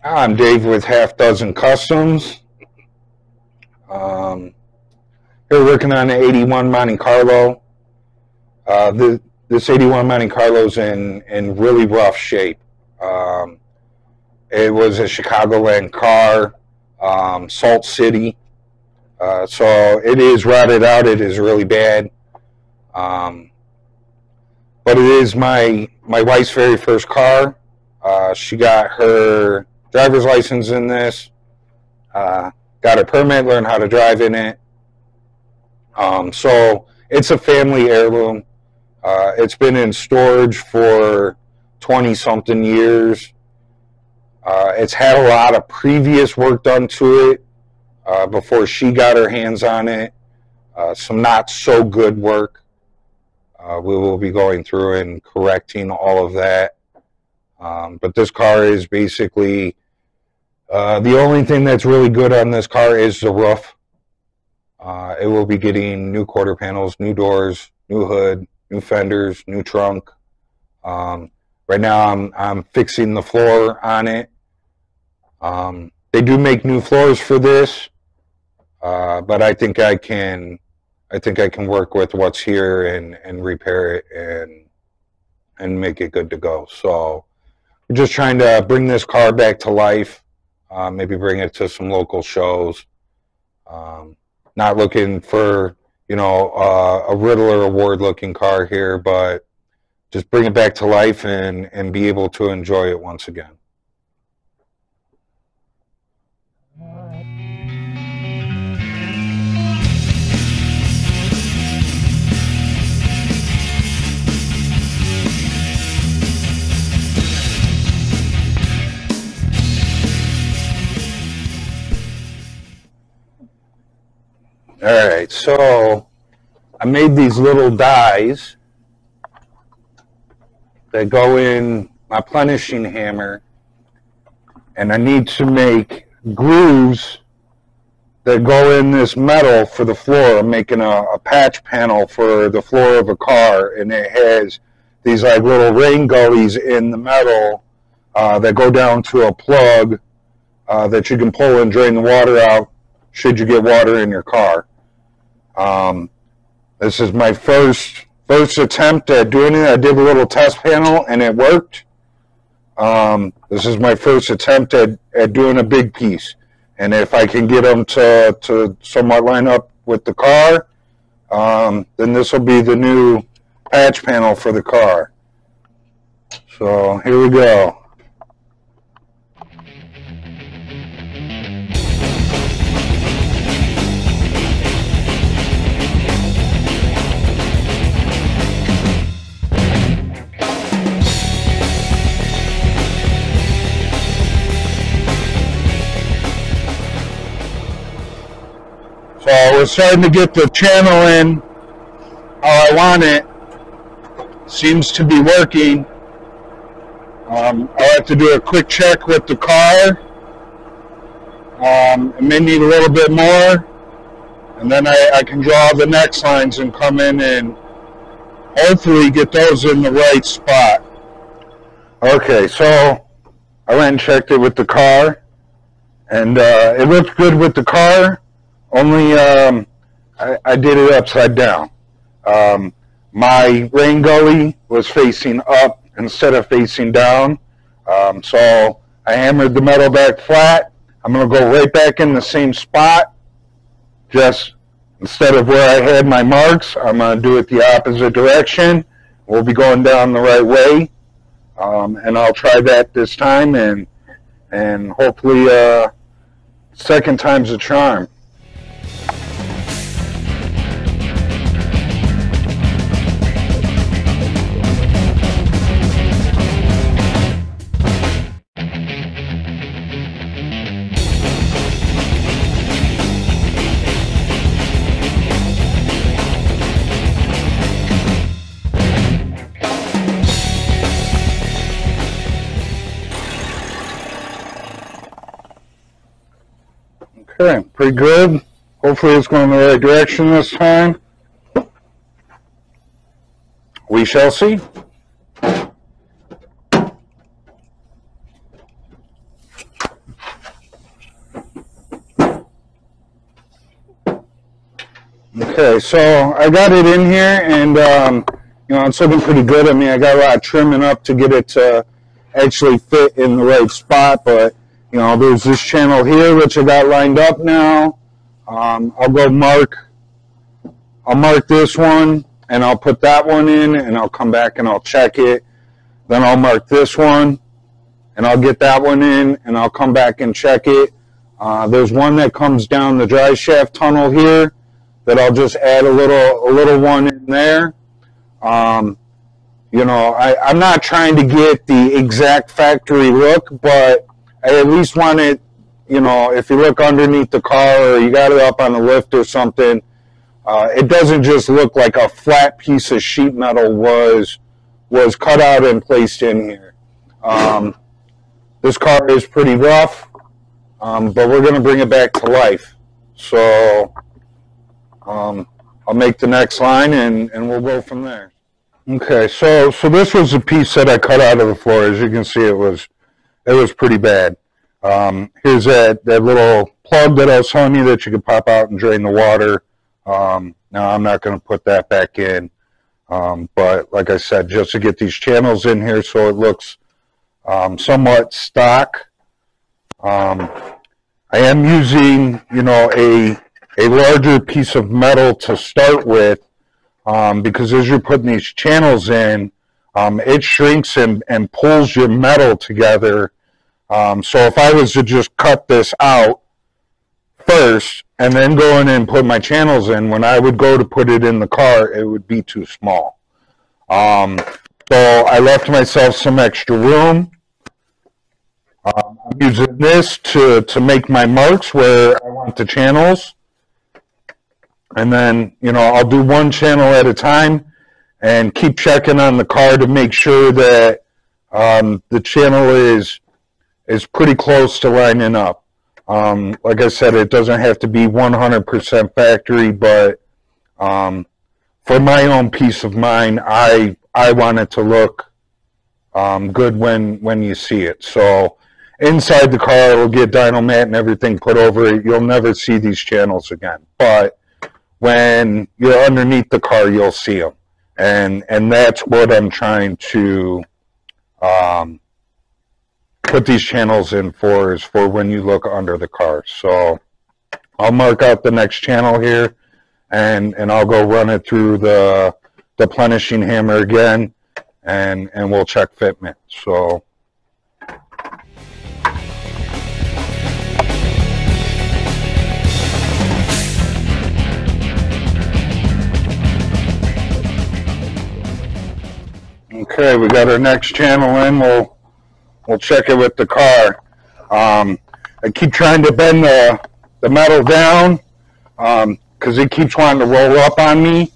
I'm Dave with Half Dozen Customs. Here working on the 81 Monte Carlo. This 81 Monte Carlo's in really rough shape. It was a Chicagoland car, Salt City. So it is rotted out. It is really bad. But it is my wife's very first car. She got her driver's license in this, got a permit, learned how to drive in it. So it's a family heirloom. It's been in storage for 20-something years. It's had a lot of previous work done to it before she got her hands on it. Some not so good work. We will be going through and correcting all of that. But this car is basically, the only thing that's really good on this car is the roof. It will be getting new quarter panels, new doors, new hood, new fenders, new trunk. Right now I'm fixing the floor on it. They do make new floors for this, but I think I can work with what's here and repair it and make it good to go. So we're just trying to bring this car back to life, maybe bring it to some local shows. Not looking for, a Riddler Award looking car here, but just bring it back to life and be able to enjoy it once again. Alright, so I made these little dies that go in my plenishing hammer, and I need to make grooves that go in this metal for the floor. I'm making a patch panel for the floor of a car, and it has these like little rain gullies in the metal that go down to a plug that you can pull and drain the water out should you get water in your car. This is my first attempt at doing it. I did a little test panel and it worked. This is my first attempt at doing a big piece. And if I can get them to somewhat line up with the car, then this will be the new patch panel for the car. So here we go. So we're starting to get the channel in how I want it. Seems to be working. I'll have to do a quick check with the car. I may need a little bit more, and then I can draw the next lines and come in and hopefully get those in the right spot. Okay, so I went and checked it with the car, and it looked good with the car. Only I did it upside down. My rain gully was facing up instead of facing down. So I hammered the metal back flat. I'm going to go right back in the same spot. Just instead of where I had my marks, I'm going to do it the opposite direction. We'll be going down the right way. And I'll try that this time, and hopefully second time's a charm. Okay, pretty good. Hopefully it's going in the right direction this time. We shall see. Okay, so I got it in here, and you know, it's looking pretty good. I mean, I got a lot of trimming up to get it to actually fit in the right spot, but you know, there's this channel here which I got lined up now. I'll mark this one, and I'll put that one in, and I'll come back and I'll check it. Then I'll mark this one, and I'll get that one in, and I'll come back and check it. There's one that comes down the dry shaft tunnel here that I'll just add a little one in there. You know, I'm not trying to get the exact factory look, but I at least want it, you know, if you look underneath the car or you got it up on a lift or something, it doesn't just look like a flat piece of sheet metal was cut out and placed in here. This car is pretty rough, but we're going to bring it back to life. So I'll make the next line and we'll go from there. Okay, so this was the piece that I cut out of the floor. As you can see, it was pretty bad. Here's that little plug that I was telling you that you could pop out and drain the water. Now I'm not going to put that back in, but like I said, just to get these channels in here so it looks somewhat stock. I am using, you know, a larger piece of metal to start with, because as you're putting these channels in, it shrinks and pulls your metal together. So if I was to just cut this out first and then go in and put my channels in, when I would go to put it in the car, it would be too small. So I left myself some extra room. I'm using this to make my marks where I want the channels. And then, you know, I'll do one channel at a time and keep checking on the car to make sure that the channel is pretty close to lining up. Like I said, it doesn't have to be 100% factory, but for my own peace of mind, I want it to look good when you see it. So inside the car, it'll get Dynomat and everything put over it. You'll never see these channels again. But when you're underneath the car, you'll see them. And that's what I'm trying to put these channels in for, is for when you look under the car. So I'll mark out the next channel here, and I'll go run it through the plenishing hammer again, and we'll check fitment. So okay, we got our next channel in. We'll check it with the car. I keep trying to bend the metal down because it keeps wanting to roll up on me.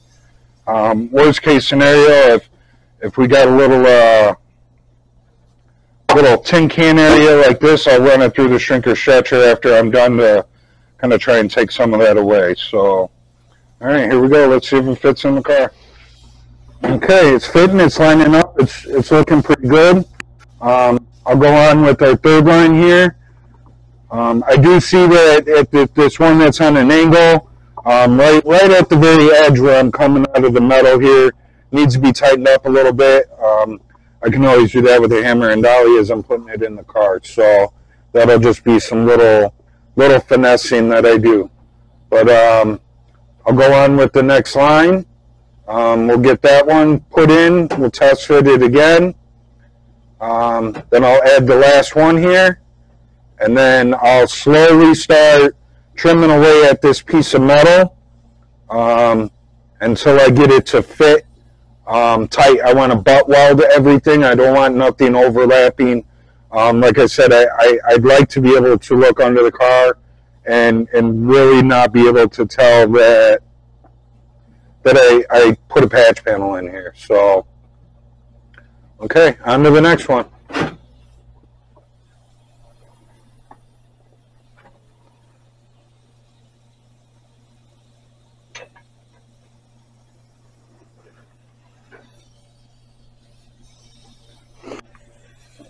Worst case scenario, if we got a little tin can area like this, I'll run it through the shrinker stretcher after I'm done to kind of try and take some of that away. So, all right, here we go. Let's see if it fits in the car. Okay, it's fitting, it's lining up, it's looking pretty good. I'll go on with our third line here. I do see that at this one that's on an angle, right at the very edge where I'm coming out of the metal here, needs to be tightened up a little bit. I can always do that with a hammer and dolly as I'm putting it in the car. So that'll just be some little finessing that I do. But I'll go on with the next line. We'll get that one put in. We'll test fit it again. Then I'll add the last one here. And then I'll slowly start trimming away at this piece of metal until I get it to fit tight. I want to butt weld everything. I don't want nothing overlapping. Like I said, I'd like to be able to look under the car and really not be able to tell that I put a patch panel in here. So, okay, on to the next one.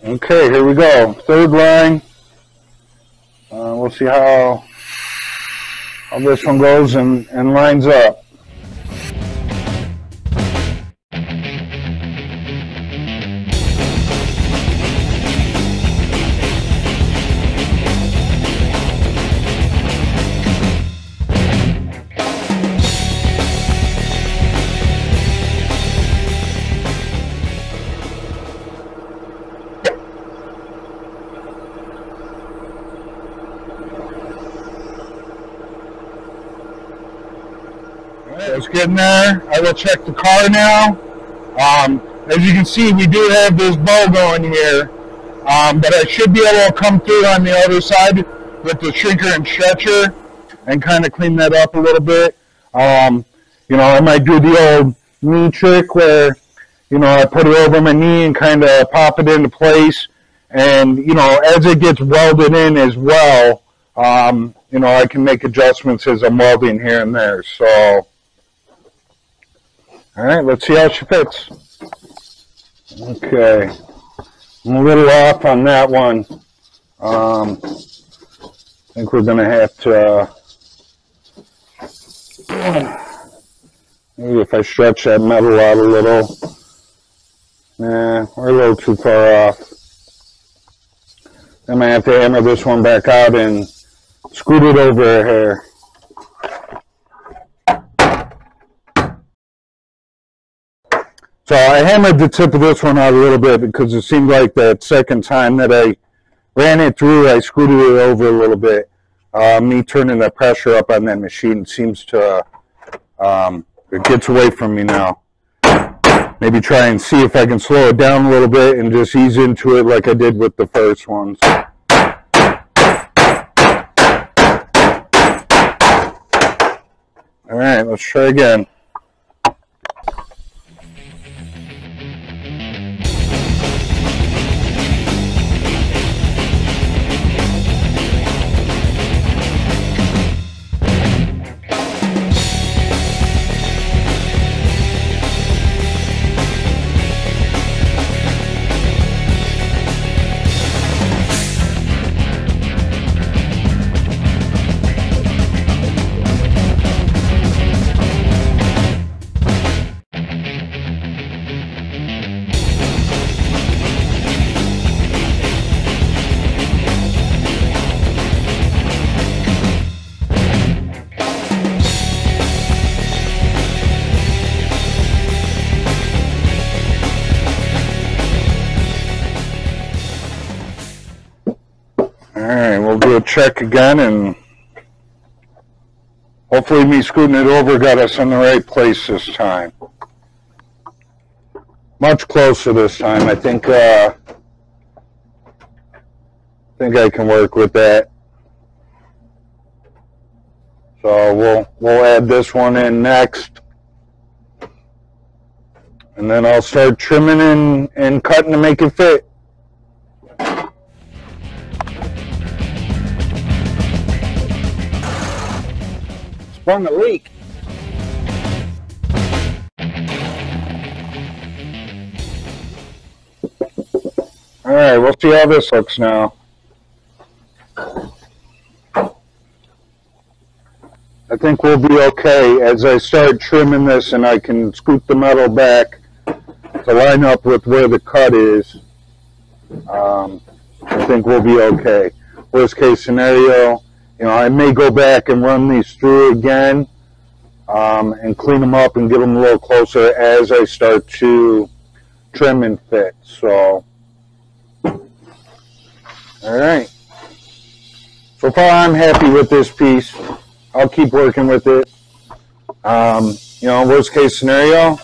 Okay, here we go. Third line. We'll see how this one goes and lines up. getting there. I will check the car now. As you can see, we do have this bow going here, but I should be able to come through on the other side with the shrinker and stretcher and kind of clean that up a little bit. You know, I might do the old knee trick where, you know, I put it over my knee and kind of pop it into place. And, you know, as it gets welded in as well, you know, I can make adjustments as I'm welding here and there. So, all right, let's see how she fits. Okay, I'm a little off on that one. I think we're going to have to, maybe if I stretch that metal out a little. Nah, we're a little too far off. I might have to hammer this one back out and scoot it over a hair. So I hammered the tip of this one out a little bit because it seemed like that second time that I ran it through, I scooted it over a little bit. Me turning the pressure up on that machine seems to, it gets away from me now. Maybe try and see if I can slow it down a little bit and just ease into it like I did with the first ones. All right, let's try again. Alright, we'll do a check again, and hopefully me scooting it over got us in the right place this time. Much closer this time. I think I can work with that. So we'll add this one in next. And then I'll start trimming and cutting to make it fit. Sprung a leak. Alright, we'll see how this looks now. I think we'll be okay as I start trimming this, and I can scoot the metal back to line up with where the cut is. I think we'll be okay. Worst case scenario, you know, I may go back and run these through again and clean them up and get them a little closer as I start to trim and fit. So, all right. So far, I'm happy with this piece. I'll keep working with it. You know, worst case scenario,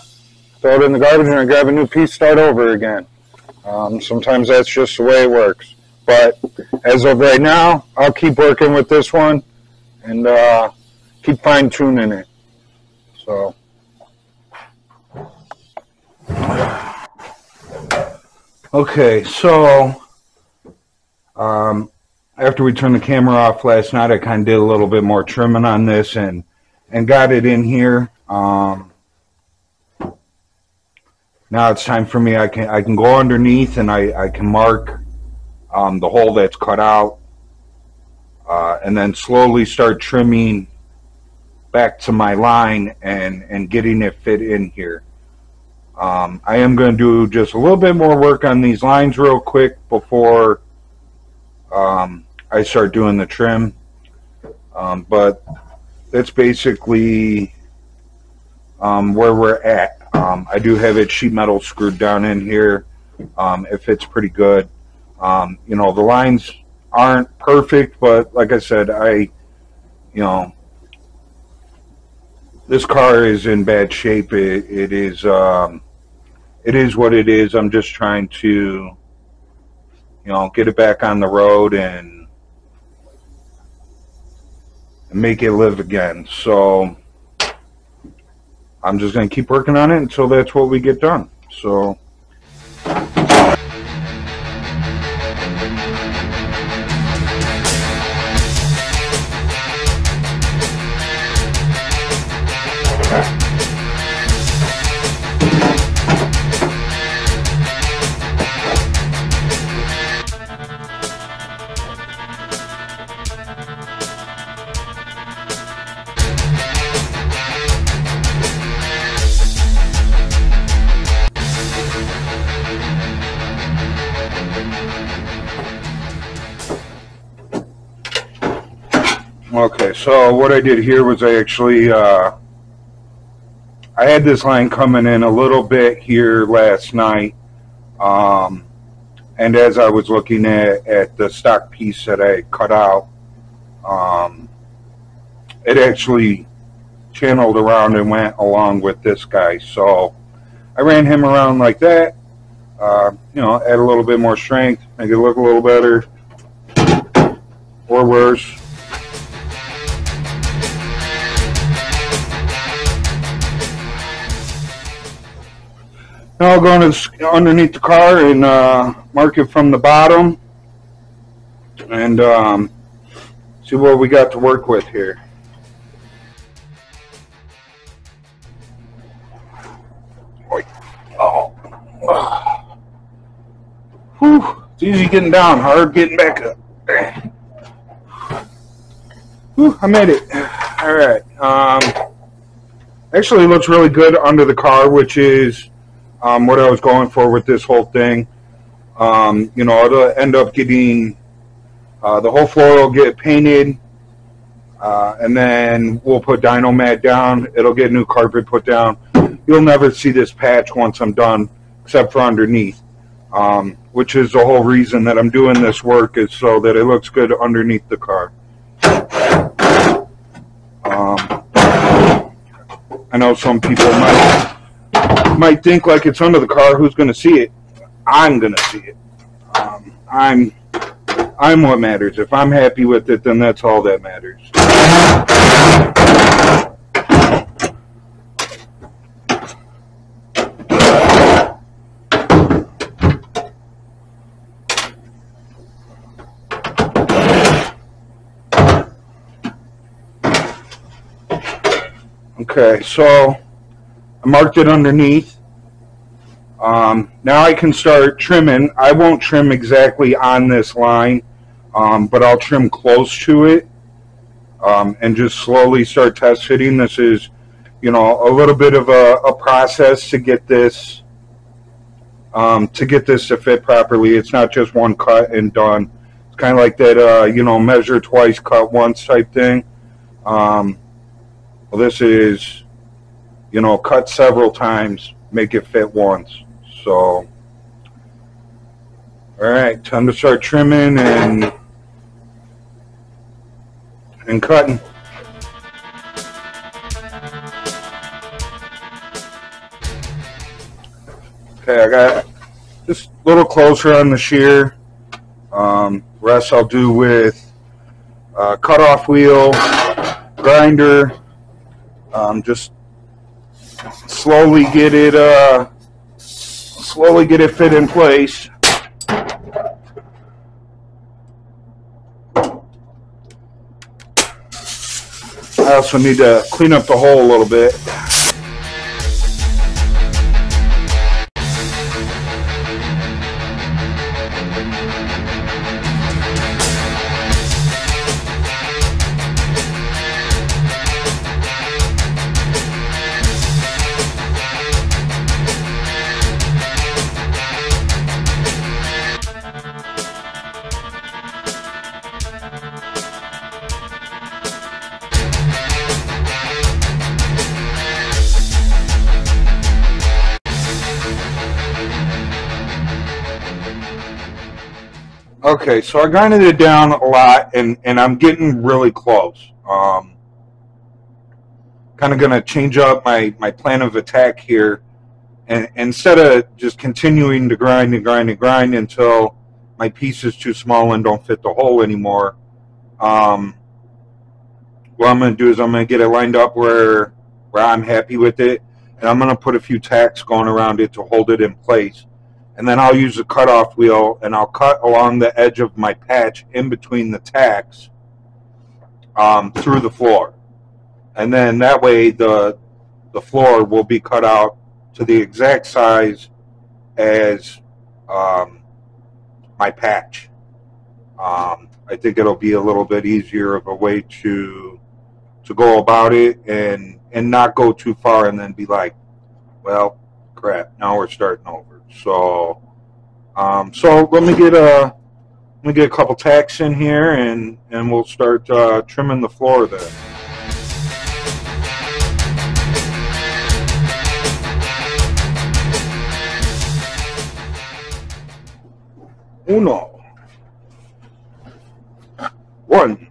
throw it in the garbage and I grab a new piece, start over again. Sometimes that's just the way it works. But as of right now, I'll keep working with this one and keep fine-tuning it. So, okay, so after we turned the camera off last night, I kind of did a little bit more trimming on this and got it in here. Now it's time for me. I can go underneath and I can mark the hole that's cut out, and then slowly start trimming back to my line and getting it fit in here. I am going to do just a little bit more work on these lines real quick before I start doing the trim, but that's basically where we're at. I do have it sheet metal screwed down in here. It fits pretty good. You know, the lines aren't perfect, but like I said, you know, this car is in bad shape. It is what it is. I'm just trying to, you know, get it back on the road and make it live again. So I'm just going to keep working on it until that's what we get done. So okay, so what I did here was I actually, I had this line coming in a little bit here last night, and as I was looking at the stock piece that I cut out, it actually channeled around and went along with this guy. So I ran him around like that, you know, add a little bit more strength, make it look a little better, or worse. Now I'll go underneath the car and mark it from the bottom and see what we got to work with here. Oh. Whew. It's easy getting down, hard getting back up. Whew, I made it. All right. Actually, it looks really good under the car, which is what I was going for with this whole thing. You know, it'll end up getting, the whole floor will get painted, and then we'll put dyno mat down. It'll get new carpet put down. You'll never see this patch once I'm done, except for underneath, which is the whole reason that I'm doing this work, is so that it looks good underneath the car. I know some people might think like it's under the car. Who's going to see it? I'm going to see it. I'm what matters. If I'm happy with it, then that's all that matters. Okay, so I marked it underneath. Now I can start trimming. I won't trim exactly on this line, but I'll trim close to it, and just slowly start test fitting. This is, you know, a little bit of a process to get this to fit properly. It's not just one cut and done. It's kind of like that, you know, measure twice, cut once type thing. Well, this is, you know, cut several times, make it fit once. So, all right, time to start trimming and cutting. Okay, I got just a little closer on the shear. Rest I'll do with cutoff wheel, grinder. Just slowly get it fit in place. I also need to clean up the hole a little bit. Okay, so I grinded it down a lot, and I'm getting really close. Because kind of going to change up my plan of attack here. And instead of just continuing to grind and grind and grind until my piece is too small and don't fit the hole anymore, what I'm going to do is I'm going to get it lined up where I'm happy with it, and I'm going to put a few tacks going around it to hold it in place. And then I'll use the cutoff wheel, and I'll cut along the edge of my patch in between the tacks through the floor. And then that way the floor will be cut out to the exact size as my patch. I think it'll be a little bit easier of a way to go about it and not go too far and then be like, well, crap, now we're starting over. So let me get a couple tacks in here and we'll start trimming the floor there. Uno. One.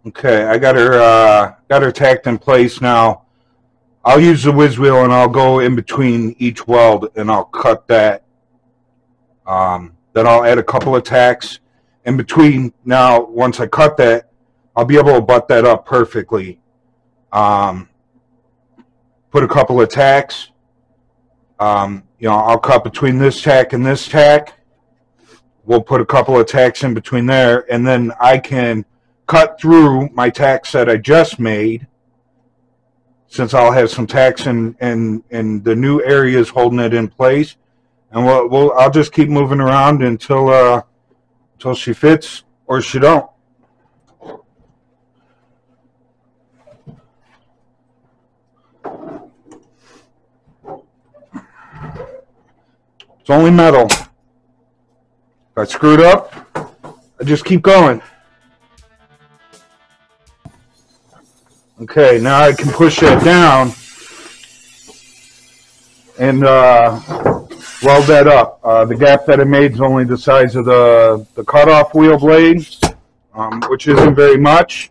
Okay, I got her tacked in place now. I'll use the whiz wheel and I'll go in between each weld and I'll cut that. Then I'll add a couple of tacks in between. Now, once I cut that, I'll be able to butt that up perfectly. Put a couple of tacks. You know, I'll cut between this tack and this tack. We'll put a couple of tacks in between there, and then I can cut through my tacks that I just made, since I'll have some tacks in the new areas holding it in place. And I'll just keep moving around until she fits or she don't. It's only metal. If I screw it up, I just keep going. Okay, now I can push that down and weld that up. The gap that I made is only the size of the cutoff wheel blade, which isn't very much.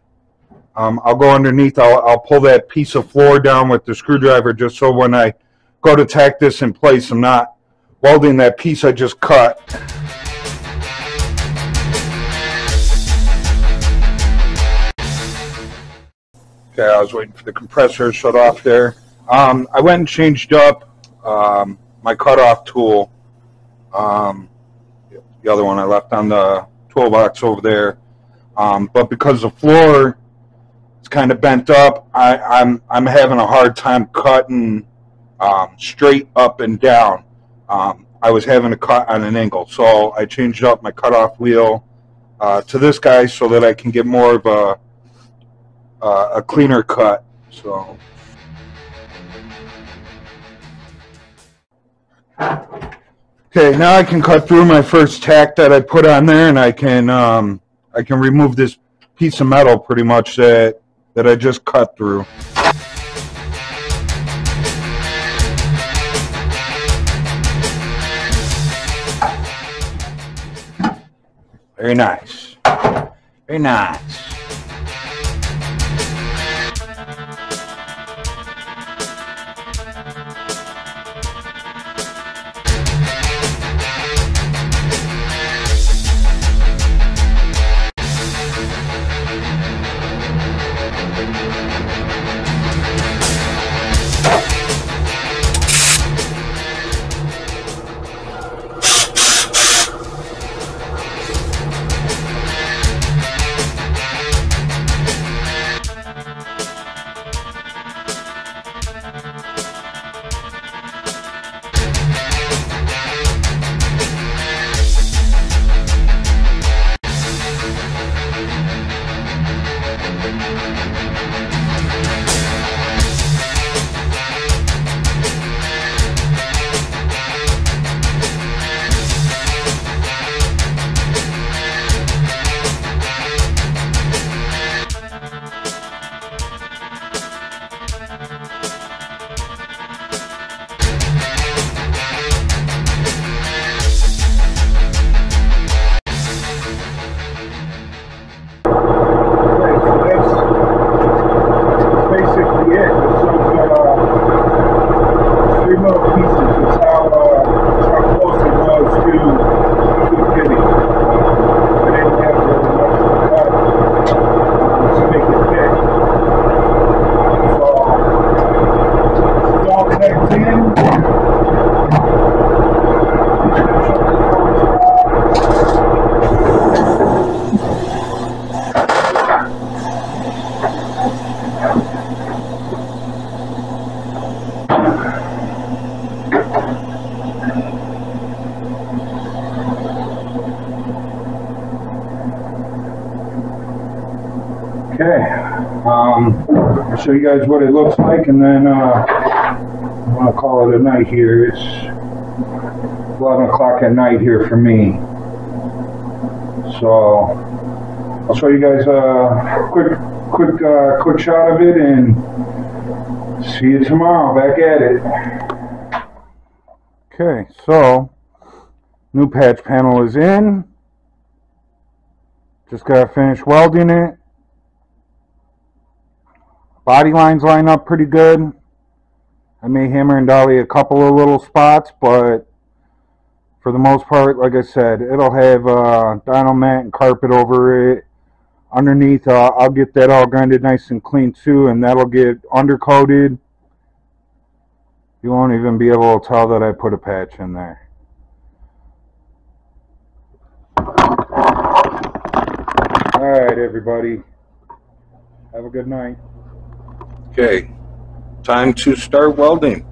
I'll go underneath. I'll pull that piece of floor down with the screwdriver just so when I go to tack this in place, I'm not welding that piece I just cut. Okay, I was waiting for the compressor to shut off there. I went and changed up my cutoff tool. The other one I left on the toolbox over there. But because the floor is kind of bent up, I'm having a hard time cutting straight up and down. I was having to cut on an angle, so I changed up my cutoff wheel to this guy so that I can get more of a cleaner cut. So okay, now I can cut through my first tack that I put on there, and I can remove this piece of metal pretty much that I just cut through. Very nice. Very nice. every little pieces. It's how close it was to fitting. I didn't have really much to cut to make it fit. So it's all connected in. Okay, I'll show you guys what it looks like, and then I'm going to call it a night here. It's 11 o'clock at night here for me. So I'll show you guys a quick shot of it, and see you tomorrow. Back at it. Okay, so new patch panel is in. Just got to finish welding it. Body lines line up pretty good. I may hammer and dolly a couple of little spots, but for the most part, like I said, it'll have dyno mat and carpet over it. Underneath, I'll get that all grinded nice and clean too, and that'll get undercoated. You won't even be able to tell that I put a patch in there. Alright, everybody. Have a good night. Okay, time to start welding.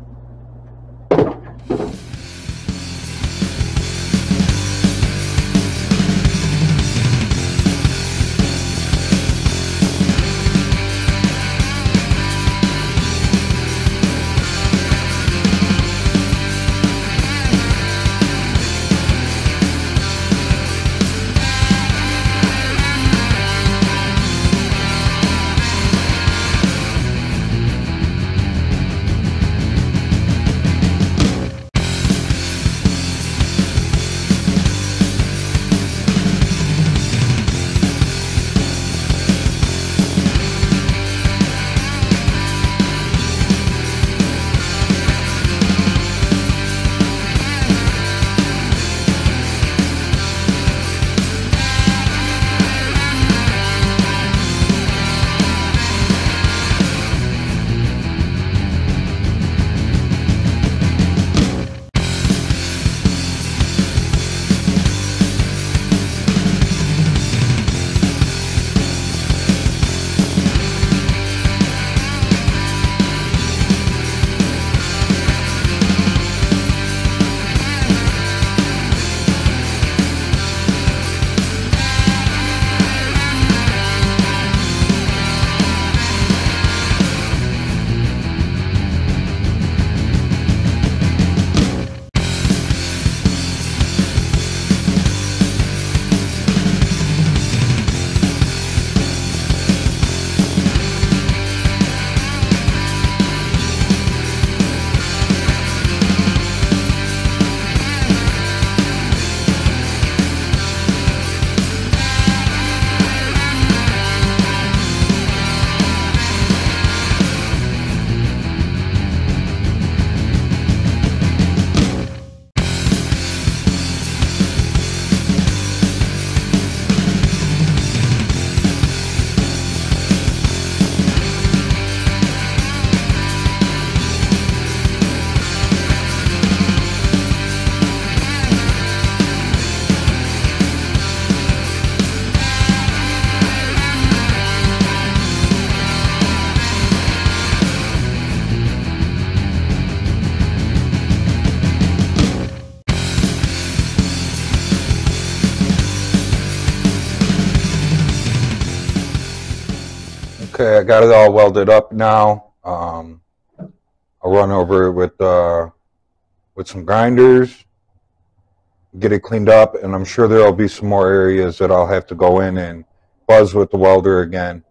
Okay, I got it all welded up now. I'll run over it with some grinders, get it cleaned up, and I'm sure there'll be some more areas that I'll have to go in and buzz with the welder again.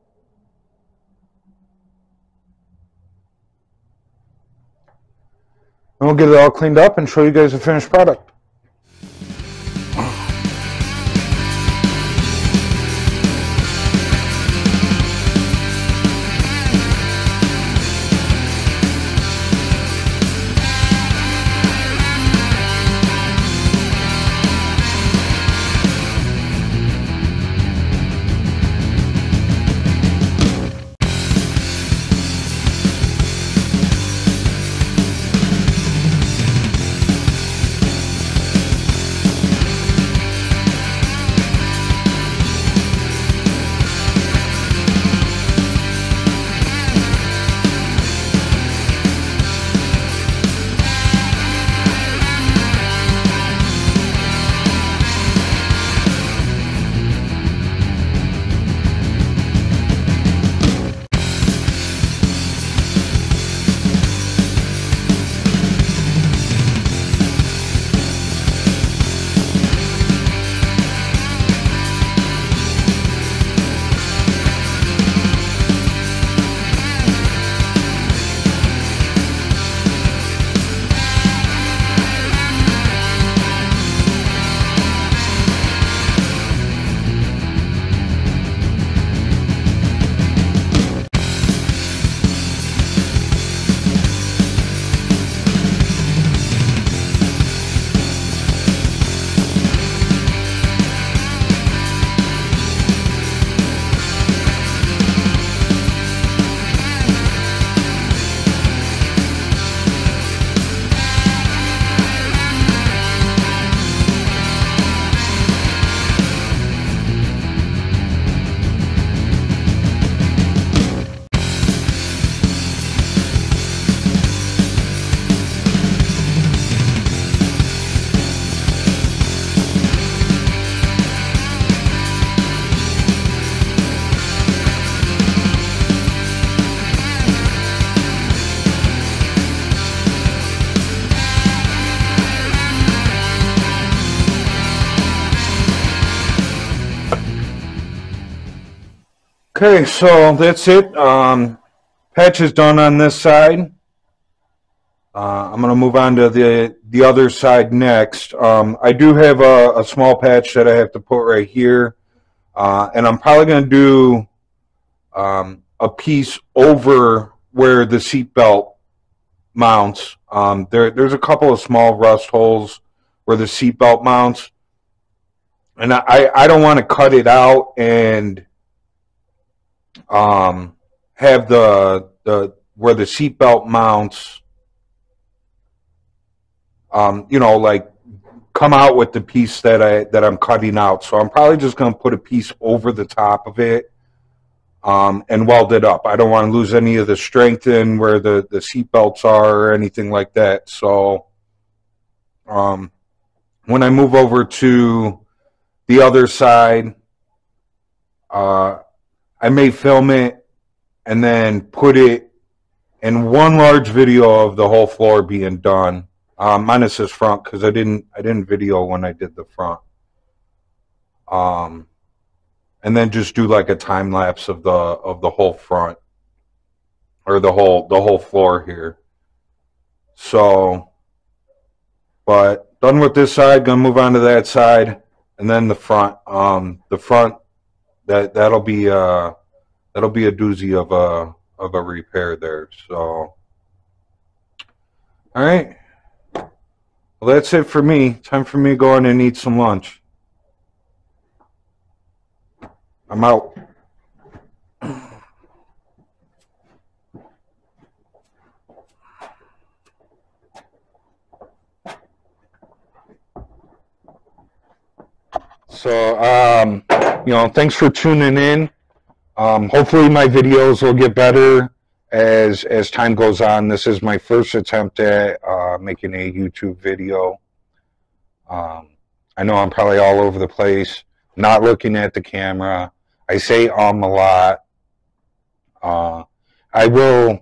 And we'll get it all cleaned up and show you guys the finished product. Okay, so that's it. Patch is done on this side. I'm going to move on to the other side next. I do have a small patch that I have to put right here. And I'm probably going to do a piece over where the seatbelt mounts. There's a couple of small rust holes where the seatbelt mounts. And I don't want to cut it out and have the where the seatbelt mounts, you know, like come out with the piece that I'm cutting out. So I'm probably just going to put a piece over the top of it and weld it up. I don't want to lose any of the strength in where the seatbelts are or anything like that. So when I move over to the other side, I may film it and then put it in one large video of the whole floor being done, minus this front, because I didn't video when I did the front. And then just do like a time lapse of the whole front, or the whole floor here. So, but done with this side, gonna move on to that side, and then the front. The front, that'll be a doozy of a repair there. So, all right. Well, that's it for me. Time for me to go in and eat some lunch. I'm out. So, you know, thanks for tuning in. Hopefully my videos will get better as time goes on. This is my first attempt at making a YouTube video. I know I'm probably all over the place, not looking at the camera. I say a lot. I will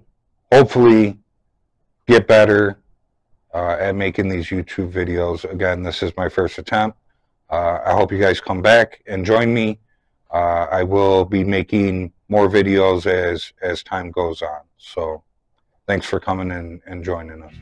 hopefully get better at making these YouTube videos. Again, this is my first attempt. I hope you guys come back and join me. I will be making more videos as time goes on. So thanks for coming and joining us.